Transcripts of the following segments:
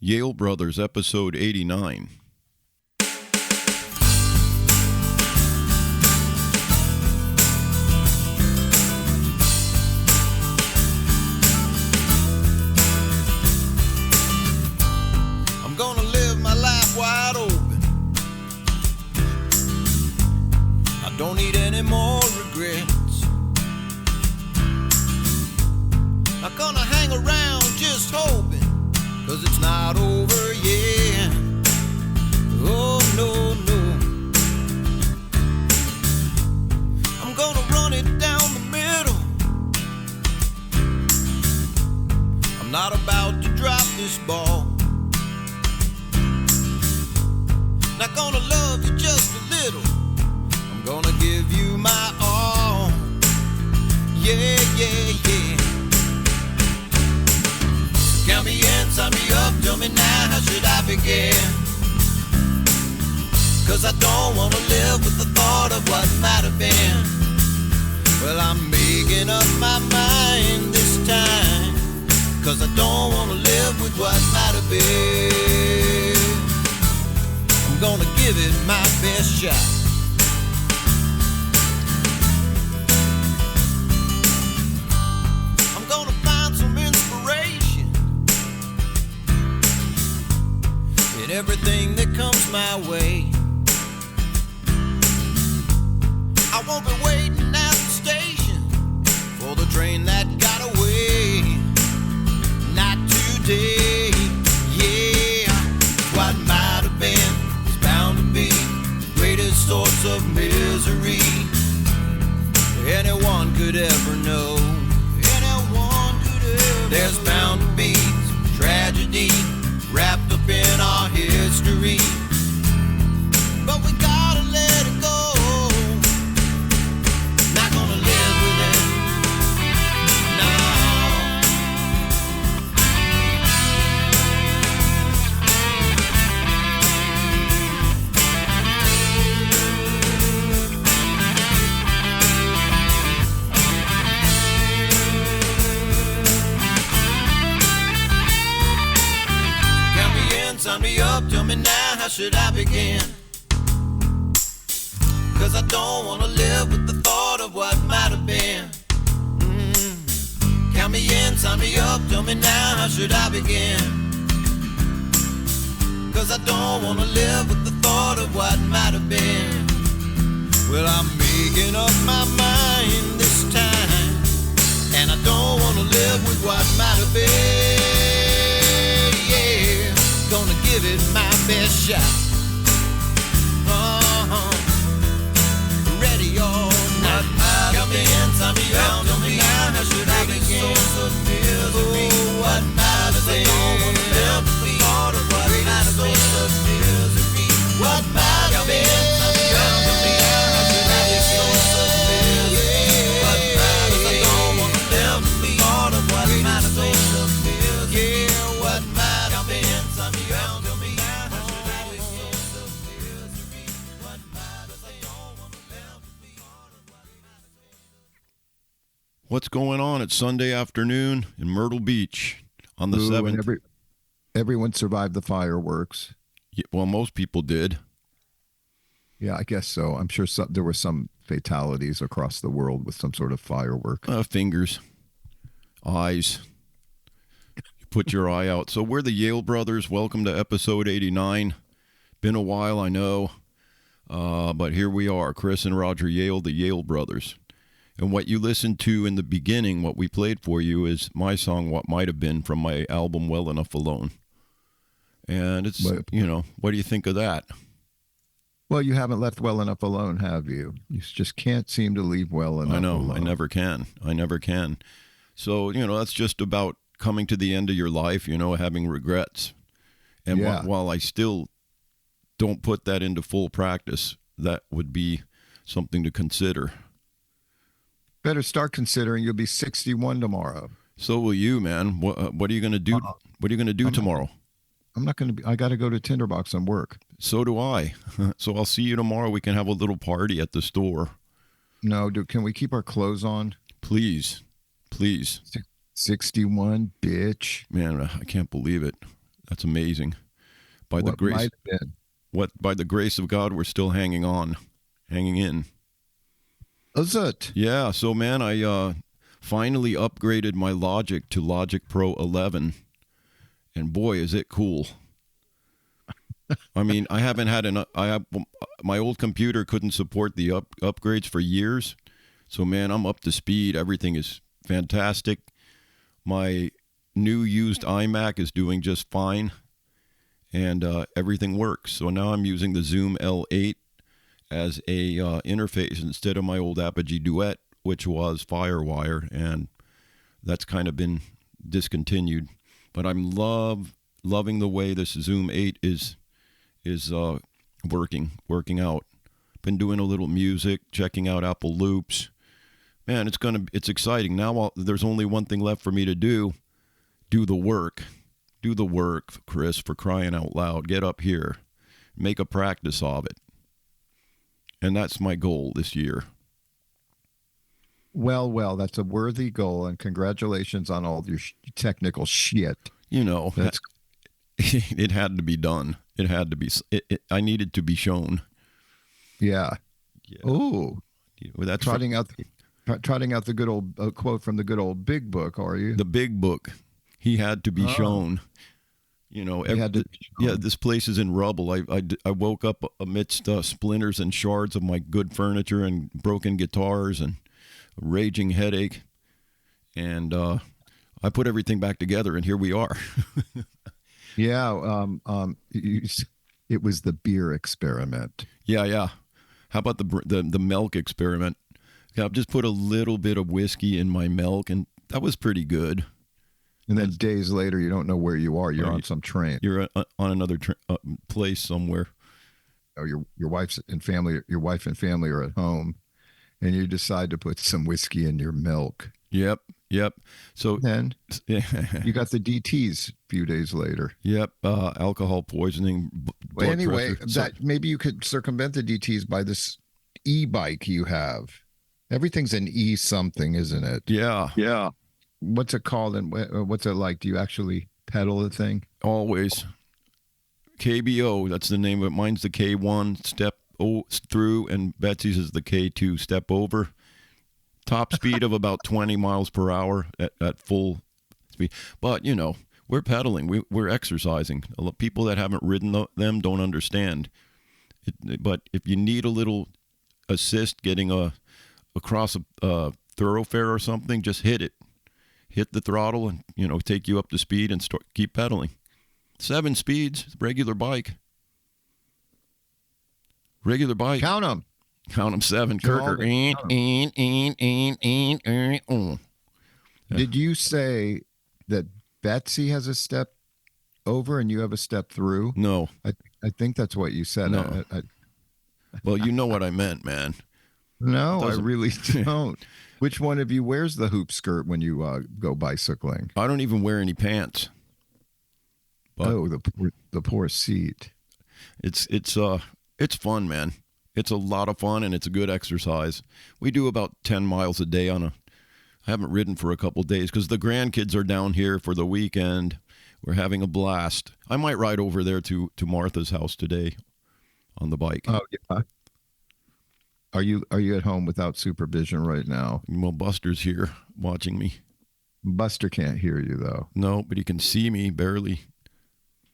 Yale Brothers, episode 89. I'm gonna live my life wide open. I don't need any more regrets. I'm gonna hang around just hoping, 'cause it's not over yet. Oh, no, no. I'm gonna run it down the middle. I'm not about to drop this ball. Not gonna love you just a little. I'm gonna give you my all. Yeah, yeah, yeah. Count me in, sign me up, tell me now, how should I begin? 'Cause I don't wanna live with the thought of what might have been. Well, I'm making up my mind this time, 'cause I don't wanna live with what might have been. I'm gonna give it my best shot. I'm gonna find some inspiration in everything that comes my way. I won't be waiting at the station for the train that got away. Not today, yeah. What might have been is bound to be the greatest source of misery anyone could ever know. Anyone could ever. There's bound to be some tragedy wrapped up in our history, but we gotta let it go. Not gonna live with it, no. Count me in, sign me up, tell me now, how should I begin? 'Cause I don't wanna live with the thought of what might have been. Count me in, sign me up, tell me now, how should I begin? 'Cause I don't wanna live with the thought of what might have been. Well, I'm making up my mind this time, and I don't wanna live with what might have been. Yeah, gonna give it my best shot. Ready or not, count me in, sign me up, tell me now, how should I begin? Oh, what might have been? I don't wanna live with the thought of what might have been. What might have been? Sign me up, tell me now, how should I begin? What might have been? I don't wanna live with the thought of what might have been. Yeah, what might have been? Sign me up, tell me now, how should I begin? What might have been? I don't wanna live with the thought of what might have been. What's going on? It's Sunday afternoon in Myrtle Beach on the 7th. Everyone survived the fireworks. Yeah, well, most people did. Yeah, I guess so. I'm sure there were some fatalities across the world with some sort of firework. Fingers, eyes. You put your eye out. So we're the Yale Brothers. Welcome to episode 89. Been a while, I know. But here we are, Chris and Roger Yale, the Yale Brothers. And what you listened to in the beginning, what we played for you, is my song, What Might Have Been, from my album, Well Enough Alone. And it's, what do you think of that? Well, you haven't left well enough alone, have you? You just can't seem to leave well enough alone. I never can. So, that's just about coming to the end of your life, having regrets. And while I still don't put that into full practice, that would be something to consider. Better start considering. You'll be 61 tomorrow. So will you, man. What are you going to do? What are you going to do tomorrow? I'm not going to be. I got to go to Tinder Box and work. So do I. So I'll see you tomorrow. We can have a little party at the store. No, can we keep our clothes on? Please. 61, bitch. Man, I can't believe it. That's amazing. By the What grace, might have been. by the grace of God, we're still hanging on, hanging in. Is it? Yeah. So man, I finally upgraded my Logic to Logic Pro 11, and boy, is it cool. I mean, I haven't had my old computer couldn't support the upgrades for years. So man, I'm up to speed. Everything is fantastic. My new used iMac is doing just fine, and everything works. So now I'm using the Zoom L-8 as a interface instead of my old Apogee Duet, which was Firewire, and that's kind of been discontinued. But I'm loving the way this Zoom 8 is working out. Been doing a little music, checking out Apple Loops. Man, it's exciting. Now there's only one thing left for me to do the work. Do the work, Chris, for crying out loud. Get up here. Make a practice of it. And that's my goal this year. Well, that's a worthy goal, and congratulations on all your technical shit. You know, That's it had to be done. It had to be. I needed to be shown. yeah. Oh, That's trotting out the good old quote from the good old Big Book. Are you the big book. He had to be shown. You know, yeah. This place is in rubble. I woke up amidst splinters and shards of my good furniture and broken guitars and a raging headache, and I put everything back together, and here we are. Yeah. It was the beer experiment. Yeah. How about the milk experiment? I just put a little bit of whiskey in my milk, and that was pretty good. And then days later, you don't know where you are. You're on some train. You're on another place somewhere. Oh, your wife and family are at home, and you decide to put some whiskey in your milk. Yep. So then you got the DTs a few days later. Yep. Alcohol poisoning. Well, anyway, maybe you could circumvent the DTs by this e-bike you have. Everything's an e something, isn't it? Yeah. What's it called, and what's it like? Do you actually pedal the thing? Always. KBO, that's the name of it. Mine's the K1 step through, and Betsy's is the K2 step over. Top speed of about 20 miles per hour at full speed. But, you know, we're pedaling. We're exercising. People that haven't ridden them don't understand. But if you need a little assist getting across a thoroughfare or something, just hit it. Hit the throttle and, you know, take you up to speed and keep pedaling. 7 speeds, regular bike. Count them. 7. Kirker. Did you say that Betsy has a step over and you have a step through? No. I think that's what you said. No. Well, you know what I meant, man. No, I really don't. Which one of you wears the hoop skirt when you go bicycling? I don't even wear any pants. But the poor seat. It's fun, man. It's a lot of fun, and it's a good exercise. We do about 10 miles a day I haven't ridden for a couple of days because the grandkids are down here for the weekend. We're having a blast. I might ride over there to Martha's house today on the bike. Oh, yeah. Are you at home without supervision right now? Well, Buster's here watching me. Buster can't hear you, though. No, but he can see me barely.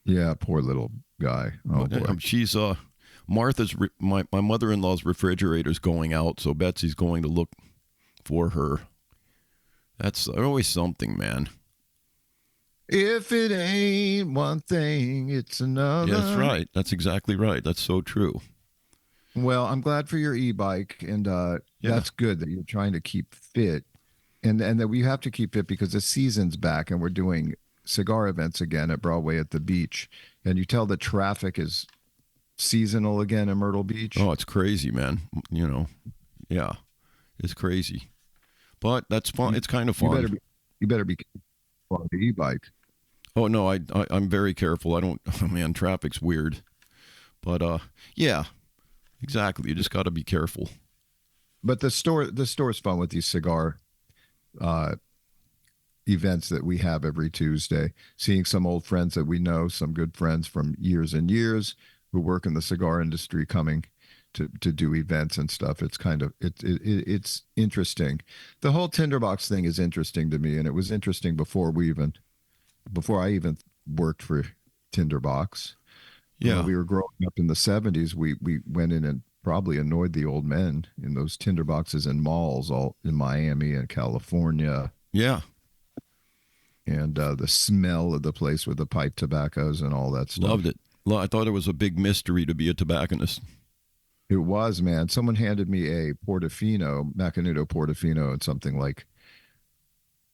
Yeah, poor little guy. Oh, boy. She's Martha's my mother-in-law's refrigerator's going out, so Betsy's going to look for her. That's always something, man. If it ain't one thing, it's another. Yeah, that's right. That's exactly right. That's so true. Well, I'm glad for your e-bike, and that's good that you're trying to keep fit, and that we have to keep fit because the season's back, and we're doing cigar events again at Broadway at the beach, and you tell the traffic is seasonal again in Myrtle Beach. Oh, it's crazy, man. You know, yeah, it's crazy, but that's fun. It's kind of fun. You better be careful on the e-bike. Oh no, I'm very careful. I don't. Oh, man, traffic's weird, but yeah. Exactly. You just got to be careful. But the store's fun with these cigar events that we have every Tuesday, seeing some old friends that we know, some good friends from years and years who work in the cigar industry coming to do events and stuff. It's kind of it's interesting. The whole tinderbox thing is interesting to me, and it was interesting before I even worked for Tinderbox. Yeah. When we were growing up in the 70s, we went in and probably annoyed the old men in those tinderboxes in malls all in Miami and California. Yeah. And the smell of the place with the pipe tobaccos and all that stuff. Loved it. I thought it was a big mystery to be a tobacconist. It was, man. Someone handed me a Portofino, Macanudo Portofino, and something like,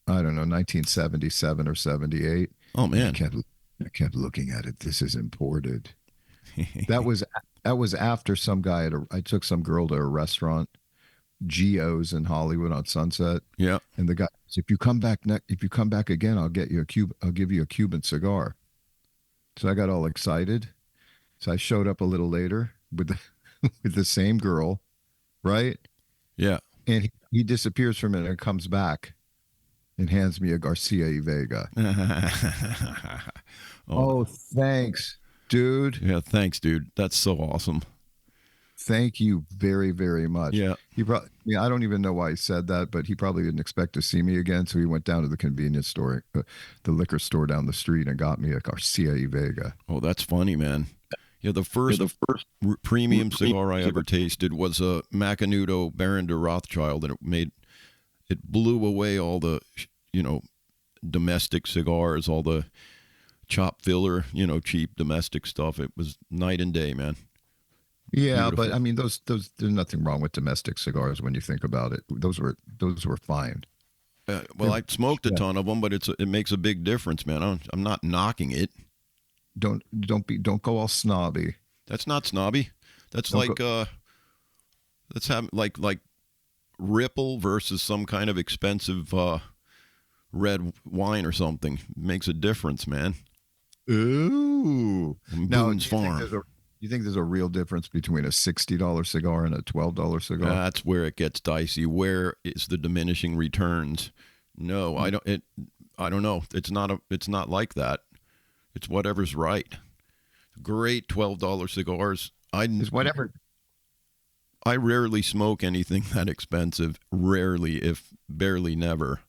I don't know, 1977 or 78. Oh, man. I kept looking at it. This is imported. That was after some guy I took some girl to a restaurant, Geo's in Hollywood on Sunset. Yeah. And the guy said, if you come back again, I'll give you a Cuban cigar. So I got all excited. So I showed up a little later with the same girl, right? Yeah. And he disappears for a minute and comes back and hands me a Garcia y Vega. Oh, thanks, dude. Yeah, thanks, dude. That's so awesome. Thank you very, very much. Yeah. I don't even know why he said that, but he probably didn't expect to see me again. So he went down to the convenience store, the liquor store down the street, and got me a Garcia y Vega. Oh, that's funny, man. Yeah, the first premium cigar I ever tasted was a Macanudo Baron de Rothschild, and it blew away all the, domestic cigars, all the chop filler, cheap domestic stuff. It was night and day, man. Yeah, Beautiful. but I mean, those there's nothing wrong with domestic cigars when you think about it. Those were fine. Well, I smoked a ton of them, but it makes a big difference, man. I'm not knocking it. Don't go all snobby. That's not snobby. That's let's have like Ripple versus some kind of expensive red wine or something. It makes a difference, man. Ooh. Boone's Farm. You think there's a real difference between a $60 cigar and a $12 cigar? That's where it gets dicey. Where is the diminishing returns? No, I don't know. It's not like that. It's whatever's right. Great $12 cigars. It's whatever. I rarely smoke anything that expensive. Rarely, if barely never.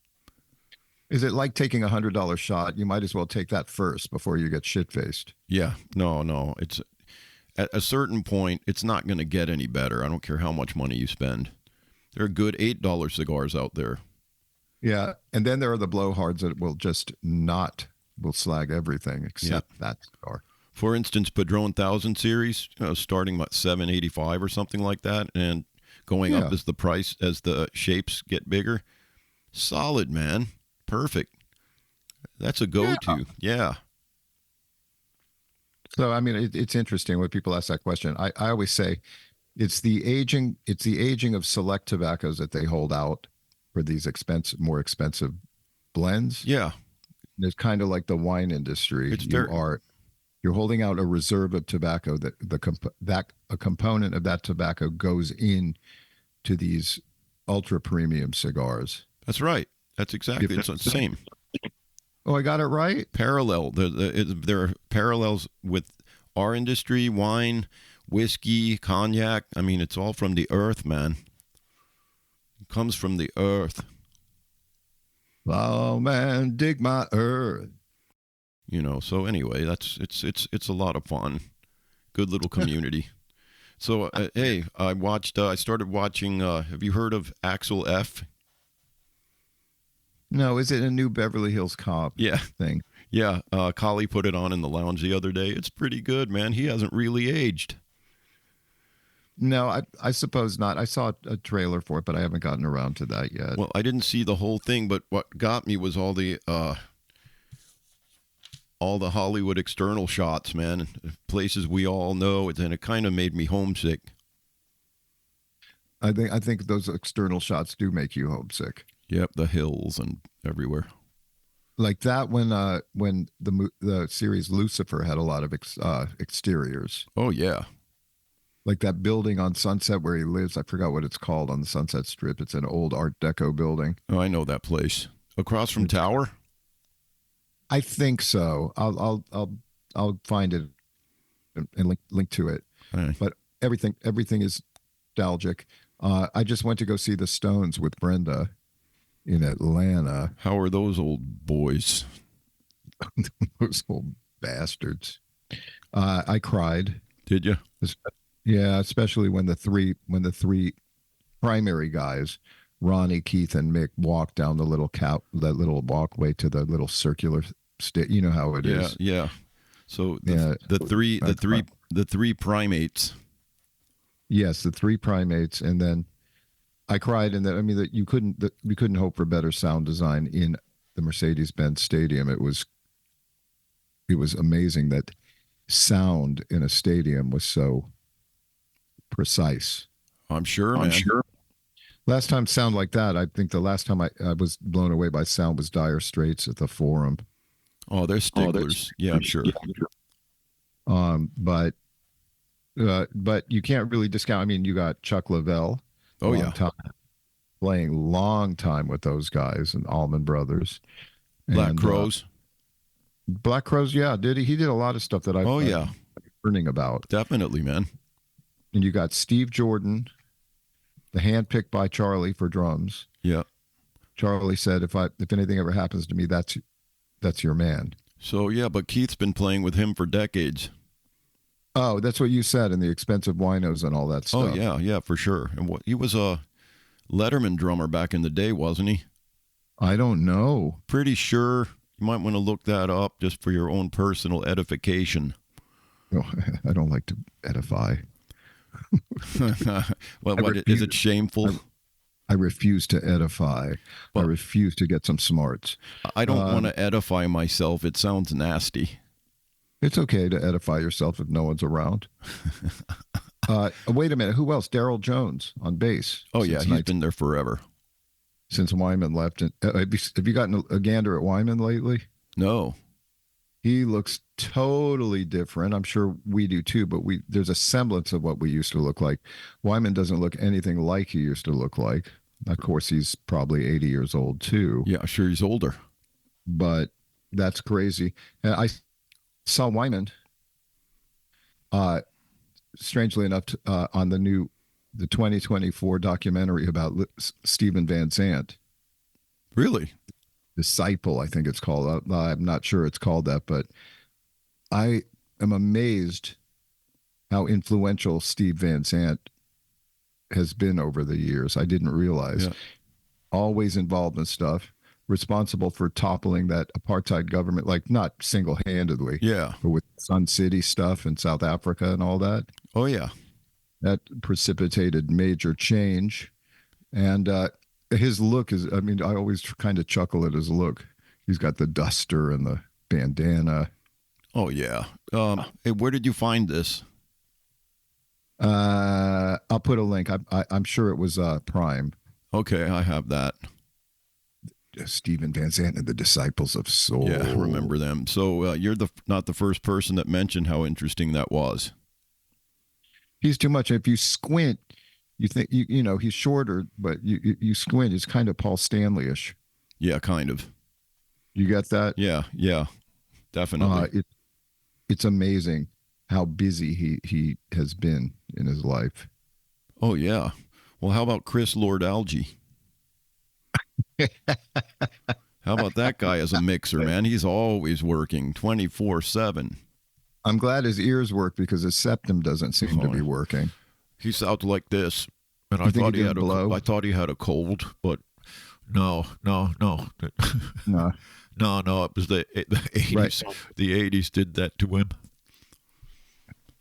Is it like taking $100 shot? You might as well take that first before you get shit-faced. Yeah. No. It's at a certain point, it's not going to get any better. I don't care how much money you spend. There are good $8 cigars out there. Yeah, and then there are the blowhards that will slag everything except that cigar. For instance, Padron 1000 series, starting at $7.85 or something like that, and going up as the shapes get bigger. Solid, man. Perfect. That's a go-to. Yeah. So, I mean, it's interesting when people ask that question. I always say it's the aging of select tobaccos that they hold out for these more expensive blends. Yeah. It's kind of like the wine industry. You're holding out a reserve of tobacco that a component of that tobacco goes in to these ultra premium cigars. That's right. That's exactly it's the same. Oh, I got it right? Parallel. There are parallels with our industry, wine, whiskey, cognac. I mean, it's all from the earth, man. It comes from the earth. Oh, man, dig my earth. So anyway, it's a lot of fun. Good little community. So, hey, I started watching, have you heard of Axel F? No, is it a new Beverly Hills Cop thing? Yeah, Collie put it on in the lounge the other day. It's pretty good, man. He hasn't really aged. No, I suppose not. I saw a trailer for it, but I haven't gotten around to that yet. Well, I didn't see the whole thing, but what got me was all the Hollywood external shots, man, places we all know, and it kind of made me homesick. I think those external shots do make you homesick. Yep, the hills and everywhere. Like that when the series Lucifer had a lot of exteriors. Oh yeah. Like that building on Sunset where he lives. I forgot what it's called on the Sunset Strip. It's an old Art Deco building. Oh, I know that place. Across from Tower? I think so. I'll find it and link to it. Right. But everything is nostalgic. I just went to go see the Stones with Brenda in Atlanta. How are those old boys? Those old bastards. I cried. Did you? Yeah, especially when the three primary guys, Ronnie, Keith, and Mick, walked down that little walkway to the little circular you know how it is. Yeah. So the three primates. Yes, the three primates, and then I cried, and we couldn't hope for better sound design in the Mercedes-Benz Stadium. It was amazing that sound in a stadium was so precise. I'm sure, man. Last time sound like that, I think the last time I was blown away by sound was Dire Straits at the Forum. Oh, they're sticklers. Yeah, I'm sure. But you can't really discount. I mean, you got Chuck Leavell. Oh, yeah. Playing long time with those guys and Allman Brothers. Black Crowes. Black Crowes, yeah. He did a lot of stuff that I'm learning about. Definitely, man. And you got Steve Jordan, the handpicked by Charlie for drums. Yeah. Charlie said, if anything ever happens to me, that's your man. So, yeah, but Keith's been playing with him for decades. Oh, that's what you said, in the expensive winos and all that stuff. Oh, yeah, for sure. And he was a Letterman drummer back in the day, wasn't he? I don't know. Pretty sure. You might want to look that up just for your own personal edification. Oh, I don't like to edify. Well, is it shameful? I refuse to edify. Well, I refuse to get some smarts. I don't want to edify myself. It sounds nasty. It's okay to edify yourself if no one's around. Wait a minute. Who else? Darryl Jones on bass. Oh, yeah. He's been there forever. Since Wyman left. Have you gotten a gander at Wyman lately? No. He looks totally different. I'm sure we do too, but there's a semblance of what we used to look like. Wyman doesn't look anything like he used to look like. Of course, he's probably 80 years old too. Yeah, sure, he's older. But that's crazy. And I saw Wyman, strangely enough, on the 2024 documentary about Stevie Van Zandt. Really? Disciple, I think it's called. I'm not sure it's called that, but I am amazed how influential Steve Van Zandt has been over the years. I didn't realize. Yeah. Always involved in stuff, responsible for toppling that apartheid government, like not single-handedly, yeah, but with Sun City stuff in South Africa and all that. Oh, yeah. That precipitated major change. And his look is, I always kind of chuckle at his look. He's got the duster and the bandana. Oh, yeah. Hey, where did you find this? I'll put a link. I'm sure it was Prime. Okay, I have that. Stevie Van Zandt and the Disciples of Soul. Yeah, I remember them. So you're not the first person that mentioned how interesting that was. He's too much. If you squint, you think he's shorter, but you squint. It's kind of Paul Stanley-ish. Yeah, kind of. You get that? Yeah, definitely. It's amazing how busy he has been in his life. Oh yeah. Well, how about Chris Lord-Alge? How about that guy as a mixer, man? He's always working 24/7. I'm glad his ears work because his septum doesn't seem to be working. He's out like this, and I thought he had a cold, but no. No, it was the 80s. Right. The 80s did that to him.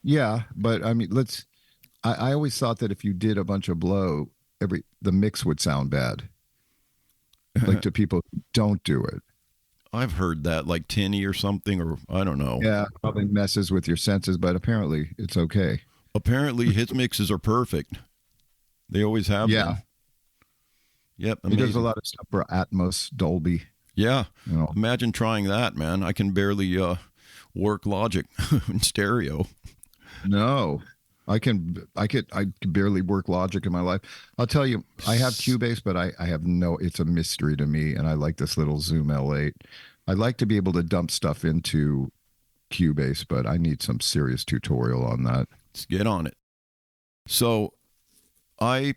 Yeah, but I always thought that if you did a bunch of blow, the mix would sound bad. Like to people who don't do it. I've heard that, like tinny or something, or I don't know. Yeah, probably messes with your senses, but apparently it's okay. Apparently his mixes are perfect. They always have been. Yep, amazing. He does a lot of stuff for Atmos, Dolby. Yeah, Imagine trying that, man. I can barely work Logic in stereo. No. I can barely work Logic in my life. I'll tell you, I have Cubase, but I have it's a mystery to me. And I like this little Zoom L8. I'd like to be able to dump stuff into Cubase, but I need some serious tutorial on that. Let's get on it. So I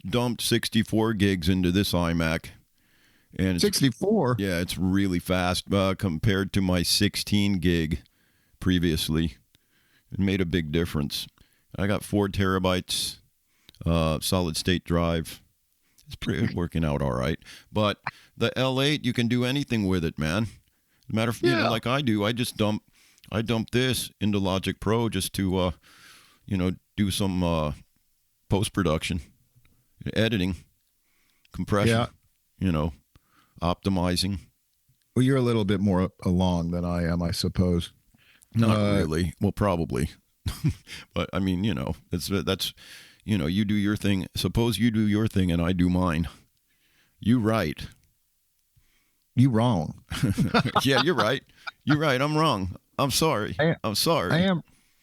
dumped 64 gigs into this iMac. And 64? Yeah, it's really fast compared to my 16 gig previously. It made a big difference. I got 4 terabytes solid state drive. It's pretty working out all right. But the L8, you can do anything with it, man. No matter if, like I do, I dump this into Logic Pro just to do some post-production, editing, compression, optimizing. Well, you're a little bit more along than I am, I suppose. Not really. Well, probably. But I mean, that's you do your thing. Suppose you do your thing and I do mine. You right. You wrong. Yeah, you're right. You're right. I'm wrong. I'm sorry. I'm sorry.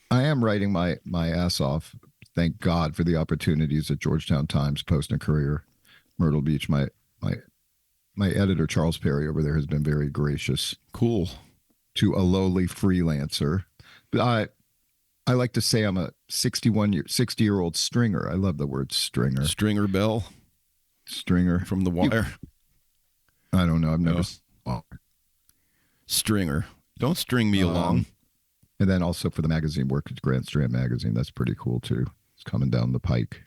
I am writing my ass off. Thank God for the opportunities at Georgetown Times, Post and Courier, Myrtle Beach. My editor, Charles Perry, over there has been very gracious. Cool. To a lowly freelancer. But I like to say I'm a 60-year-old stringer. I love the word stringer. Stringer Bell? Stringer. From The Wire? I don't know. I've never... Stringer. Don't string me along. And then also for the magazine work at Grand Strand Magazine. That's pretty cool, too. It's coming down the pike.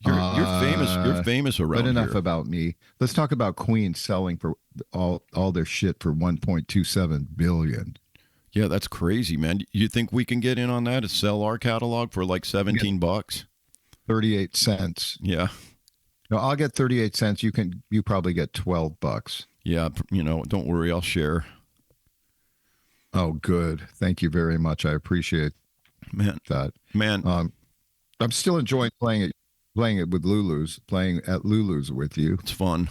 You're famous. You're famous around here. But enough about me. Let's talk about Queen selling for all their shit for $1.27 billion. Yeah, that's crazy, man. You think we can get in on that and sell our catalog for like $17? 38 cents. Yeah. No, I'll get 38 cents. You probably get $12. Yeah, don't worry, I'll share. Oh, good. Thank you very much. I appreciate that. Man. I'm still enjoying playing it with Lulu's, playing at Lulu's with you. It's fun.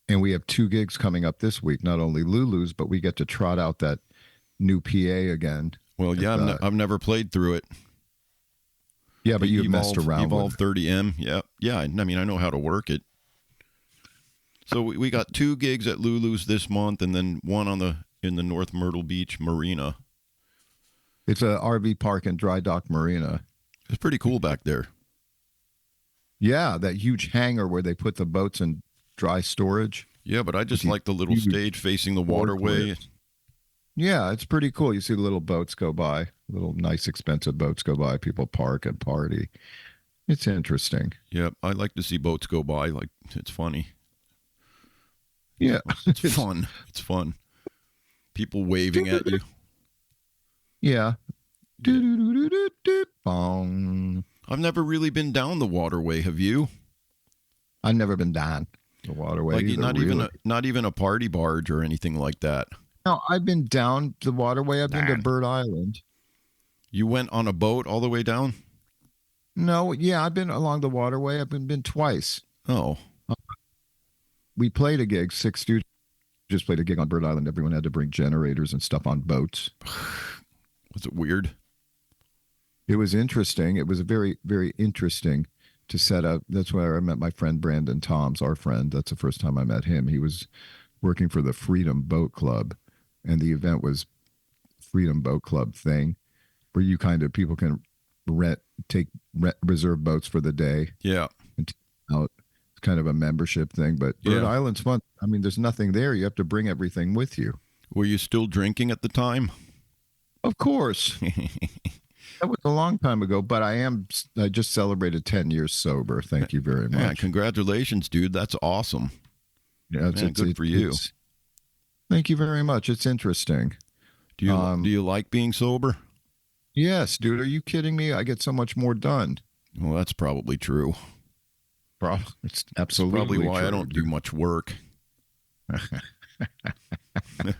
And we have 2 gigs coming up this week, not only Lulu's, but we get to trot out that new PA again. Well, yeah, I've never played through it. Yeah, but you've messed around Evolve with 30M. Yeah. Yeah, I mean, I know how to work it. So we got 2 gigs at Lulu's this month and then one in the North Myrtle Beach Marina. It's a RV park and dry dock marina. It's pretty cool back there. Yeah, that huge hangar where they put the boats in dry storage. Yeah, but I just like the little stage facing the waterway. Yeah, it's pretty cool. You see the little boats go by, little nice expensive boats go by. People park and party. It's interesting. Yeah, I like to see boats go by. Like, it's funny. Yeah. It's fun. It's fun. People waving at you. Yeah. Bong. I've never really been down the waterway. Have you? I've never been down the waterway. Like either, not even a party barge or anything like that. No, I've been down the waterway. I've been to Bird Island. You went on a boat all the way down? No, yeah, I've been along the waterway. I've been twice. Oh. We played a gig. 6 Stooges just played a gig on Bird Island. Everyone had to bring generators and stuff on boats. Was it weird? It was interesting. It was very, very interesting to set up. That's where I met my friend Brandon Toms, our friend. That's the first time I met him. He was working for the Freedom Boat Club, and the event was Freedom Boat Club thing, where you people can reserve boats for the day. Yeah. And out. It's kind of a membership thing, but Bird Island's fun. I mean, there's nothing there. You have to bring everything with you. Were you still drinking at the time? Of course. That was a long time ago, but I just celebrated 10 years sober. Thank you very much. Yeah, congratulations, dude. That's awesome. Yeah, it's good for you. Thank you very much. It's interesting. Do you like being sober? Yes, dude. Are you kidding me? I get so much more done. Well, that's probably true. It's absolutely probably why true, I don't do much work.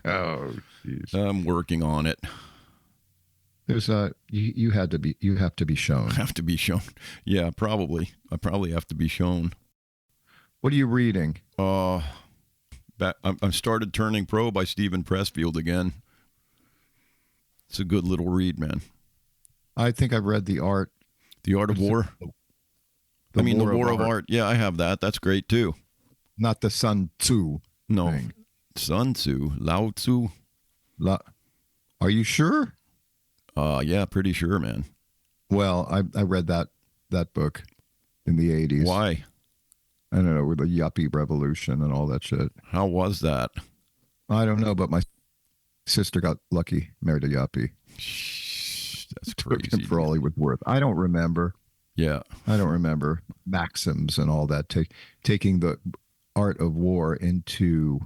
Oh, geez. I'm working on it. There's you have to be shown. Have to be shown. Yeah, probably. I probably have to be shown. What are you reading? I started Turning Pro by Stephen Pressfield again. It's a good little read, man. I think I've read The Art. The Art of War? The War of Art. Yeah, I have that. That's great, too. Not the Sun Tzu. No. Thing. Sun Tzu. Lao Tzu. Are you sure? Yeah, pretty sure, man. Well, I read that book in the 80s. Why? I don't know, with the yuppie revolution and all that shit. How was that? I don't know, but my sister got lucky, married a yuppie. That's Took crazy. him for all he was worth. I don't remember. Yeah. I don't remember maxims and all that. Taking the art of war into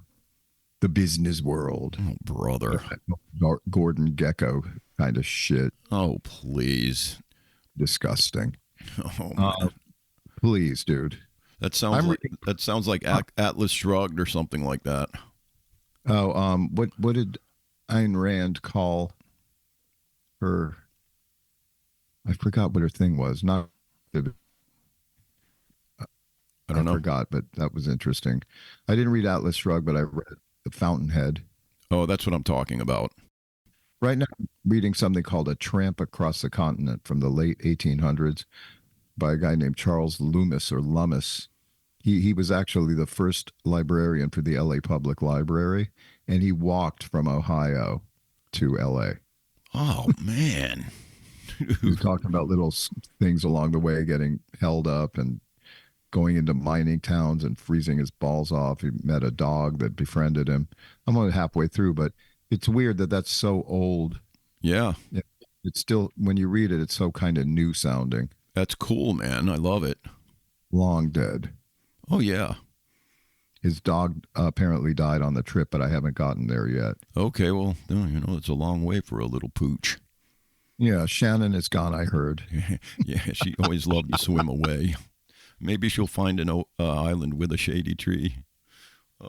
the business world. Oh, brother. Gordon Gekko kind of shit. Oh, please. Disgusting. Oh, please, dude. that sounds like Atlas Shrugged or something like that. Oh, what did Ayn Rand call her? I forgot what her thing was. Not, I don't know. I forgot, but that was interesting. I didn't read Atlas Shrugged, but I read The Fountainhead. Oh, that's what I'm talking about. Right now, I'm reading something called A Tramp Across the Continent from the late 1800s by a guy named Charles Loomis or Lummis. He was actually the first librarian for the LA Public Library, and he walked from Ohio to LA. Oh, man. He was talking about little things along the way, getting held up and going into mining towns and freezing his balls off. He met a dog that befriended him. I'm only halfway through, but it's weird that that's so old. Yeah. It's still, when you read it, it's so kind of new sounding. That's cool, man. I love it. Long dead. Oh, yeah. His dog apparently died on the trip, but I haven't gotten there yet. Okay, well, it's a long way for a little pooch. Yeah, Shannon is gone, I heard. Yeah, she always loved to swim away. Maybe she'll find an island with a shady tree.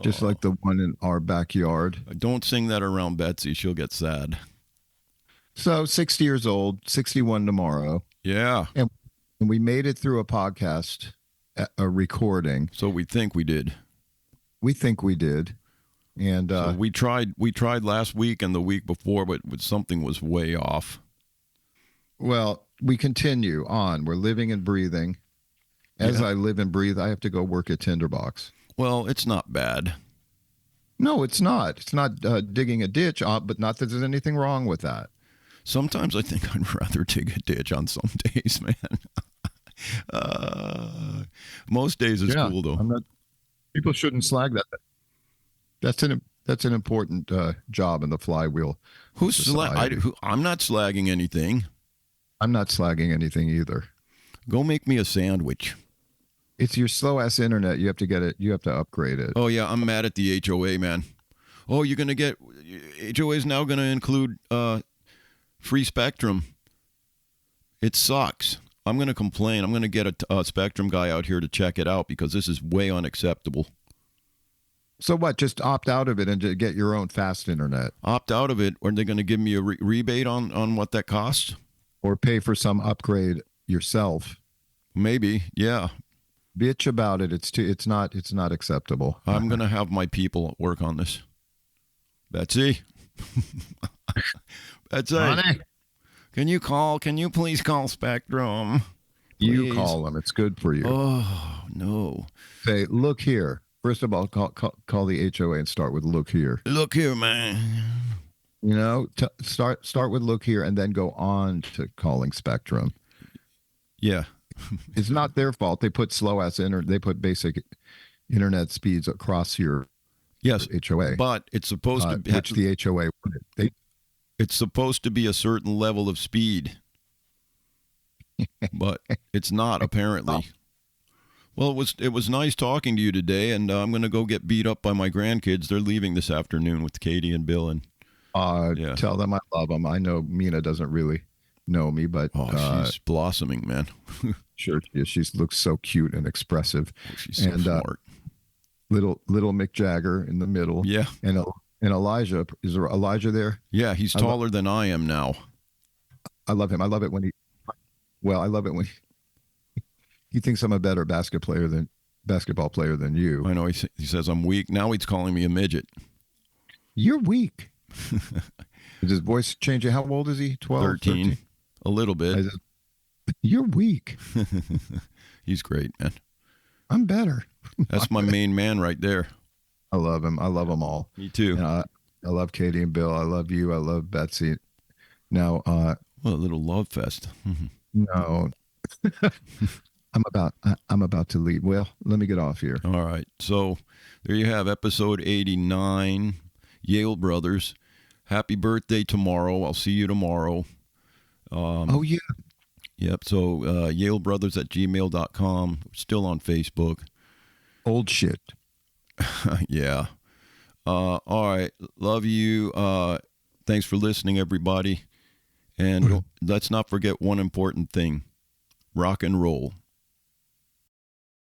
Just like the one in our backyard. Don't sing that around Betsy. She'll get sad. So 60 years old, 61 tomorrow. Yeah. And we made it through a podcast, a recording. So we think we did. We think we did. And so we tried last week and the week before, but something was way off. Well, we continue on. We're living and breathing. As I live and breathe, I have to go work at Tinder Box. Well, it's not bad. No, it's not. It's not digging a ditch, but not that there's anything wrong with that. Sometimes I think I'd rather dig a ditch on some days, man. Most days it's cool, though. People shouldn't slag that. That's an important job in the flywheel. I'm not slagging anything. I'm not slagging anything either. Go make me a sandwich. It's your slow ass internet. You have to get it. You have to upgrade it. Oh yeah, I'm mad at the HOA, man. Oh, you're gonna get HOA is now gonna include free Spectrum. It sucks. I'm gonna complain. I'm gonna get a Spectrum guy out here to check it out because this is way unacceptable. So what? Just opt out of it and to get your own fast internet. Opt out of it, or are they going to give me a rebate on what that costs? Or pay for some upgrade yourself. Maybe, yeah. Bitch about it. It's not acceptable. I'm going to have my people work on this. Betsy. Betsy. Honey. Can you please call Spectrum? Please. You call them. It's good for you. Oh, no. Say, look here. First of all, call the HOA and start with look here. Look here, man. You know, start with look here and then go on to calling Spectrum. Yeah. It's not their fault. They put slow ass they put basic internet speeds across your HOA. But it's supposed to be which the HOA it's supposed to be a certain level of speed. But it's not apparently. Well, it was nice talking to you today, and I'm going to go get beat up by my grandkids. They're leaving this afternoon with Katie and Bill, and tell them I love them. I know Mina doesn't really know me, but she's blossoming, man. Sure she is. She looks so cute and expressive. Oh, she's so smart. Little Mick Jagger in the middle. Yeah, and Elijah. Is there Elijah there? Yeah, he's taller than I am now. I love him. I love it when he thinks I'm a better basketball player than you. I know. He says I'm weak. Now he's calling me a midget. You're weak. Is his voice changing? How old is he? 12? 13. 13? A little bit. You're weak. He's great, man. I'm better. That's my main man right there. I love him. I love them all. Me too. I love Katie and Bill. I love you. I love Betsy. Now, well, a little love fest. no, I'm about to leave. Well, let me get off here. All right. So there you have episode 89, Yale Brothers. Happy birthday tomorrow. I'll see you tomorrow. Oh, yeah. Yep. So yalebrothers@gmail.com. Still on Facebook. Old shit. Yeah. All right. Love you. Thanks for listening, everybody. And let's not forget one important thing. Rock and roll.